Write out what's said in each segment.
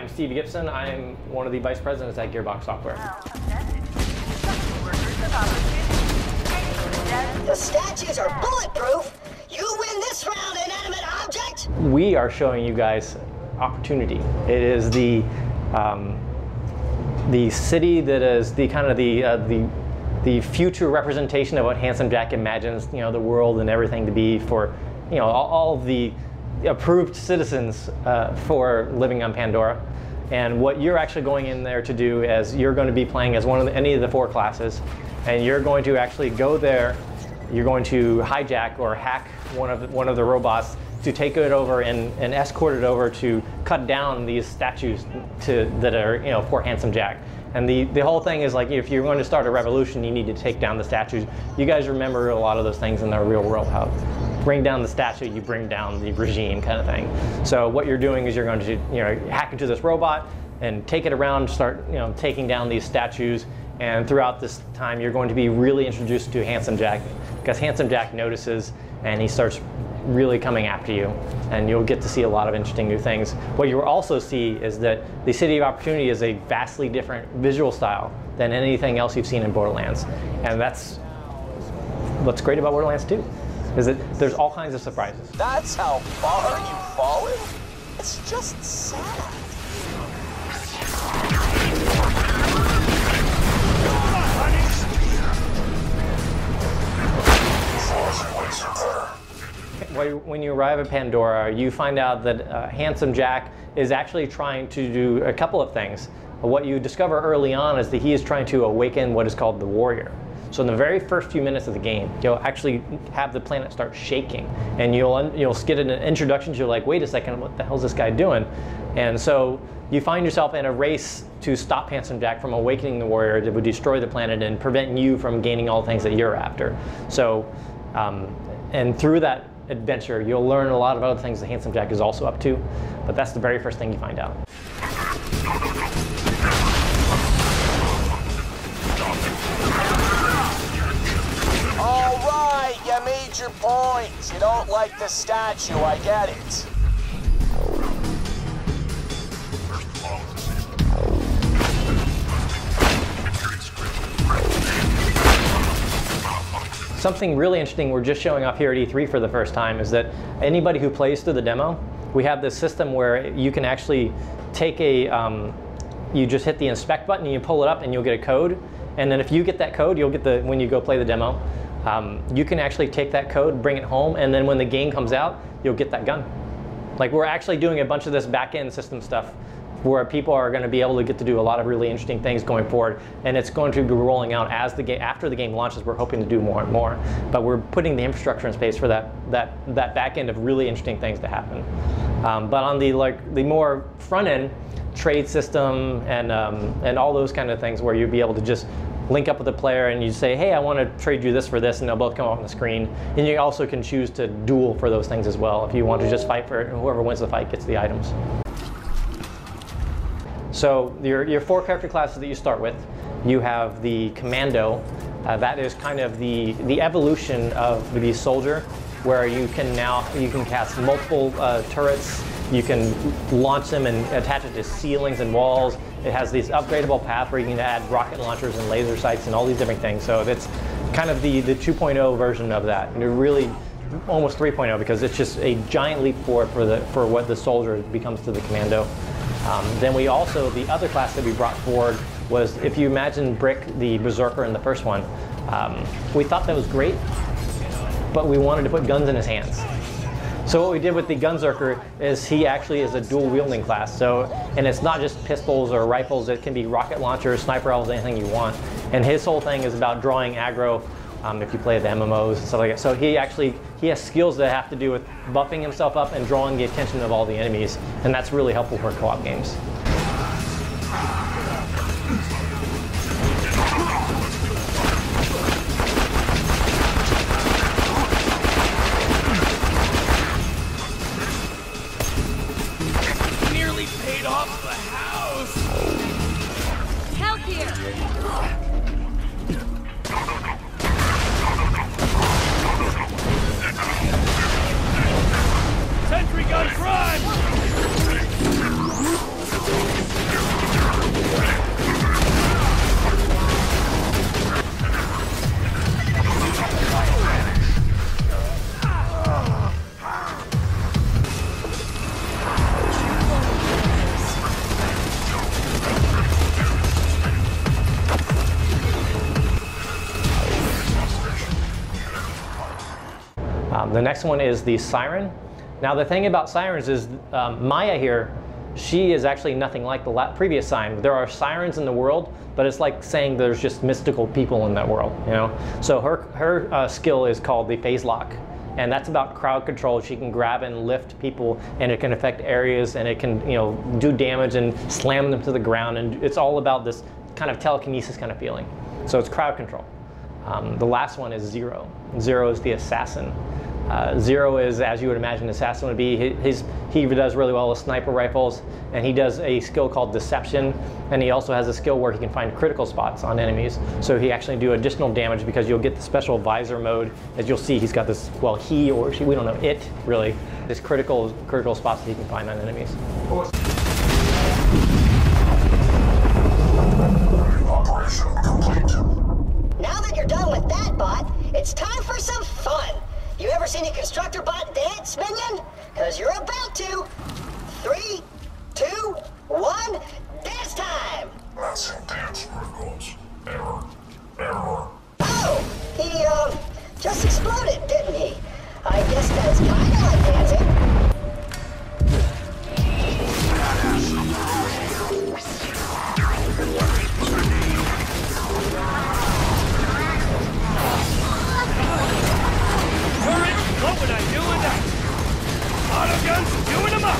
I'm Steve Gibson. I'm one of the vice presidents at Gearbox Software. The statues are bulletproof. You win this round, inanimate object. We are showing you guys opportunity. It is the city that is the kind of the future representation of what Handsome Jack imagines, you know, the world and everything to be for, you know, all of the approved citizens for living on Pandora. And what you're actually going in there to do is you're going to be playing as any of the 4 classes, and you're going to actually go there. You're going to hijack or hack one of the robots to take it over and escort it over to cut down these statues that are, you know, for Handsome Jack. And the whole thing is like, if you're going to start a revolution, you need to take down the statues. You guys remember a lot of those things in the real world, how bring down the statue, you bring down the regime kind of thing. So what you're doing is you're going to, you know, hack into this robot and take it around, start, you know, taking down these statues. And throughout this time, you're going to be really introduced to Handsome Jack, because Handsome Jack notices and he starts really coming after you, and you'll get to see a lot of interesting new things. What you'll also see is that the City of Opportunity is a vastly different visual style than anything else you've seen in Borderlands. And that's what's great about Borderlands 2, is that there's all kinds of surprises. That's how far you've fallen? It's just sad. When you arrive at Pandora, you find out that Handsome Jack is actually trying to do a couple of things. What you discover early on is that he is trying to awaken what is called the Warrior. So in the very first few minutes of the game, you'll actually have the planet start shaking, and you'll get an introduction to, you're like, wait a second, what the hell is this guy doing? And so you find yourself in a race to stop Handsome Jack from awakening the Warrior that would destroy the planet and prevent you from gaining all the things that you're after. So, and through that adventure, you'll learn a lot of other things that Handsome Jack is also up to, but that's the very first thing you find out. All right, you made your point. You don't like the statue, I get it. Something really interesting we're just showing off here at E3 for the first time is that anybody who plays through the demo, we have this system where you can actually take you just hit the inspect button and you pull it up and you'll get a code. And then if you get that code, you'll get when you go play the demo, you can actually take that code, bring it home, and then when the game comes out, you'll get that gun. Like, we're actually doing a bunch of this back-end system stuff where people are going to be able to get to do a lot of really interesting things going forward, and it's going to be rolling out as after the game launches. We're hoping to do more and more, but we're putting the infrastructure in space for that back end of really interesting things to happen. But on the more front end trade system and all those kind of things, where you'd be able to just link up with the player and you say, hey, I want to trade you this for this, and they'll both come up on the screen. And you also can choose to duel for those things as well. If you want to just fight for it, whoever wins the fight gets the items. So your 4 character classes that you start with, you have the Commando. That is kind of the evolution of the Soldier, where you can cast multiple turrets. You can launch them and attach it to ceilings and walls. It has this upgradable path where you can add rocket launchers and laser sights and all these different things. So it's kind of the 2.0 version of that. And you're really almost 3.0, because it's just a giant leap forward for what the Soldier becomes to the Commando. Then we also, the other class that we brought forward was, if you imagine Brick, the Berserker in the first one, we thought that was great, but we wanted to put guns in his hands. So what we did with the Gunzerker is he actually is a dual wielding class. So, and it's not just pistols or rifles, it can be rocket launchers, sniper rifles, anything you want. And his whole thing is about drawing aggro, if you play the MMOs and stuff like that. So he has skills that have to do with buffing himself up and drawing the attention of all the enemies. And that's really helpful for co-op games. Nearly paid off the house. Help here. Sentry gun prime! The next one is the siren. Now the thing about sirens is Maya here, she is actually nothing like the previous siren. There are sirens in the world, but it's like saying there's just mystical people in that world, you know? So her skill is called the phase lock, and that's about crowd control. She can grab and lift people, and it can affect areas, and it can, you know, do damage and slam them to the ground, and it's all about this kind of telekinesis kind of feeling. So it's crowd control. The last one is Zero. Zero is the assassin. Zero is, as you would imagine an assassin would be, he does really well with sniper rifles, and he does a skill called deception, and he also has a skill where he can find critical spots on enemies. So he actually do additional damage because you'll get the special visor mode. As you'll see, he's got this, well, he or she, we don't know, it really, this critical spots that he can find on enemies. Operation complete. Now that you're done with that bot, it's time for some fun. You ever seen a constructor bot dance, minion? Cause you're about to. 3, 2, 1, dance time! Massive dance records. Error. Error. Oh, he just exploded, didn't he? I guess that's kinda like dancing. What would I do without? Auto guns doing them up!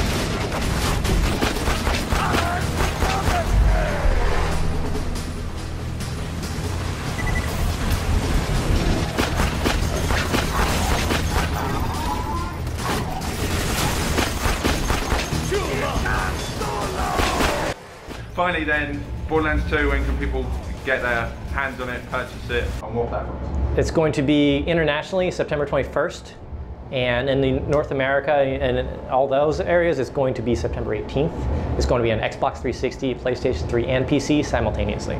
Finally then, Borderlands 2, when can people get their hands on it, purchase it, on what platforms? It's going to be internationally September 21st, and in the North America and in all those areas, it's going to be September 18th. It's going to be on Xbox 360, PlayStation 3, and PC simultaneously.